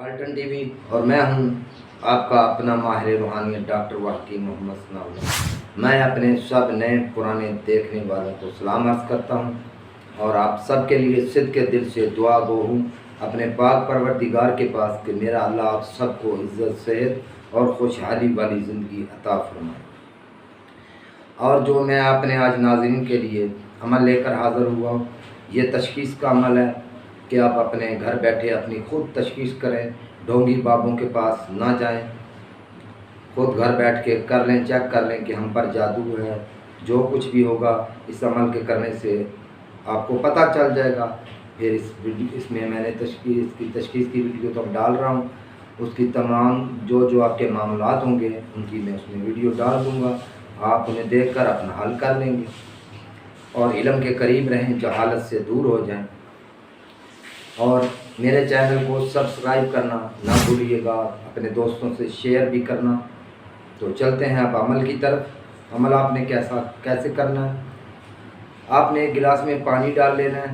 Ultron TV और मैं हूं आपका अपना माहिर रूहानियत डॉक्टर वाकी मोहम्मद सनाउल्लाह। मैं अपने सब नए पुराने देखने वालों को सलाम अर्ज़ करता हूं और आप सब के लिए सिद्ध के दिल से दुआ गो हूँ अपने पाक परवरदिगार के पास कि मेरा अल्लाह आप सबको इज़्ज़त सेहत और खुशहाली वाली ज़िंदगी अता फरमाए। और जो मैं अपने आज नाज़रीन के लिए अमल लेकर हाज़िर हुआ हूँ, ये तशख़ीस का अमल है कि आप अपने घर बैठे अपनी खुद तशख़ीस करें, ढोंगी बाबों के पास ना जाएं, खुद घर बैठ के कर लें, चेक कर लें कि हम पर जादू है। जो कुछ भी होगा इस अमल के करने से आपको पता चल जाएगा। फिर इसमें मैंने तशख़ीस की वीडियो तो डाल रहा हूँ, उसकी तमाम जो आपके मामलात होंगे उनकी मैं उसमें वीडियो डाल दूँगा। आप उन्हें देखकर अपना हल कर लेंगे और इल्म के करीब रहें, जहालत से दूर हो जाएं। और मेरे चैनल को सब्सक्राइब करना ना भूलिएगा, अपने दोस्तों से शेयर भी करना। तो चलते हैं अब अमल की तरफ। अमल आपने कैसे करना है, आपने एक गिलास में पानी डाल लेना है,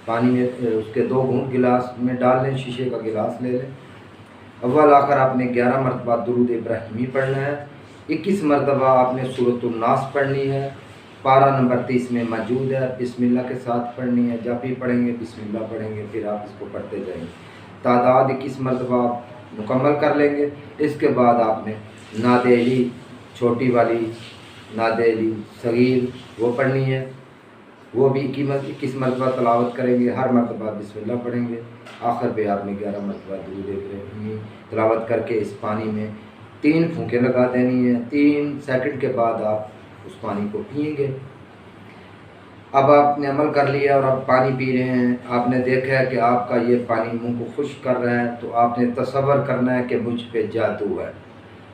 पानी में उसके 2 घूंट गिलास में डाल लें, शीशे का गिलास ले लें। अव्वल आखिर आपने 11 मरतबा दुरूद इब्राहिमी पढ़ना है, 21 मरतबा आपने सूरतुन नास पढ़नी है। पारा नंबर 30 में मौजूद है, बिस्मिल्लाह के साथ पढ़नी है। जब भी पढ़ेंगे बिस्मिल्लाह पढ़ेंगे, फिर आप इसको पढ़ते जाएंगे। तादाद 21 मरतबा आप मुकम्मल कर लेंगे। इसके बाद आपने नादेली छोटी वाली, नादेली सगीर वो पढ़नी है, वो भी 21 मरतबा तलावत करेंगे। हर मरतबा बिस्मिल्लाह पढ़ेंगे। आखिर पे आपने 11 मरतबा दुरूद इब्राहिमी तलावत करके इस पानी में 3 फूंकें लगा देनी है। 3 सेकंड के बाद आप उस पानी को पिएंगे। अब आपने अमल कर लिया और अब पानी पी रहे हैं, आपने देखा है कि आपका ये पानी मुंह को खुश्क कर रहा है, तो आपने तसव्वुर करना है कि मुझ पे जादू है।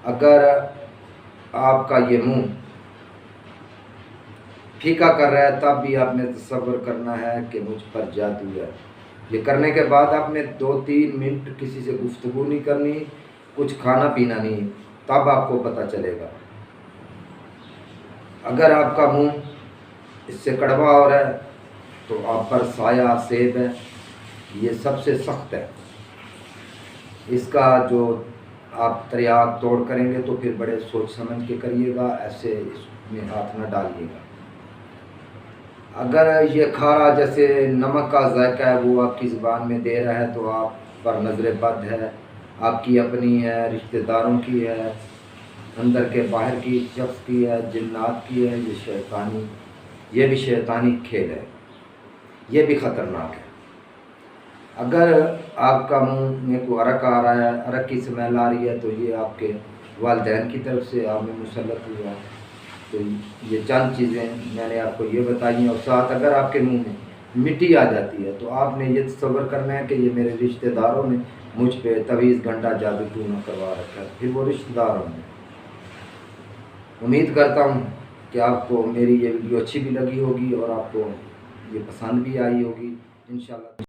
अगर आपका ये मुंह फीका कर रहा है तब भी आपने तसव्वुर करना है कि मुझ पर जादू है। ये करने के बाद आपने 2-3 मिनट किसी से गुफ्तगू नहीं करनी, कुछ खाना पीना नहीं, तब आपको पता चलेगा। अगर आपका मुंह इससे कड़वा हो रहा है तो आप पर साया सेब है, ये सबसे सख्त है। इसका जो आप तरियाक तोड़ करेंगे तो फिर बड़े सोच समझ के करिएगा, ऐसे इसमें हाथ न डालिएगा। अगर ये खारा जैसे नमक का जायका है वो आपकी ज़ुबान में दे रहा है तो आप पर नज़र बद है, आपकी अपनी है, रिश्तेदारों की है, अंदर के बाहर की शख्स की है, जिन्नात की है। ये भी शैतानी खेल है, ये भी ख़तरनाक है। अगर आपका मुंह में कोई अरक आ रहा है, अरक की स्मेल आ रही है, तो ये आपके वालिदैन की तरफ से आप में मुसल्लत हुआ। तो ये चंद चीज़ें मैंने आपको ये बताई हैं। और साथ अगर आपके मुंह में मिट्टी आ जाती है तो आपने ये तसव्वुर करना है कि ये मेरे रिश्तेदारों ने मुझ पे तवीज़ घंटा जादू टूना करवा रखा है, फिर वो रिश्तेदार होंगे। उम्मीद करता हूँ कि आपको मेरी ये वीडियो अच्छी भी लगी होगी और आपको ये पसंद भी आई होगी इंशाल्लाह।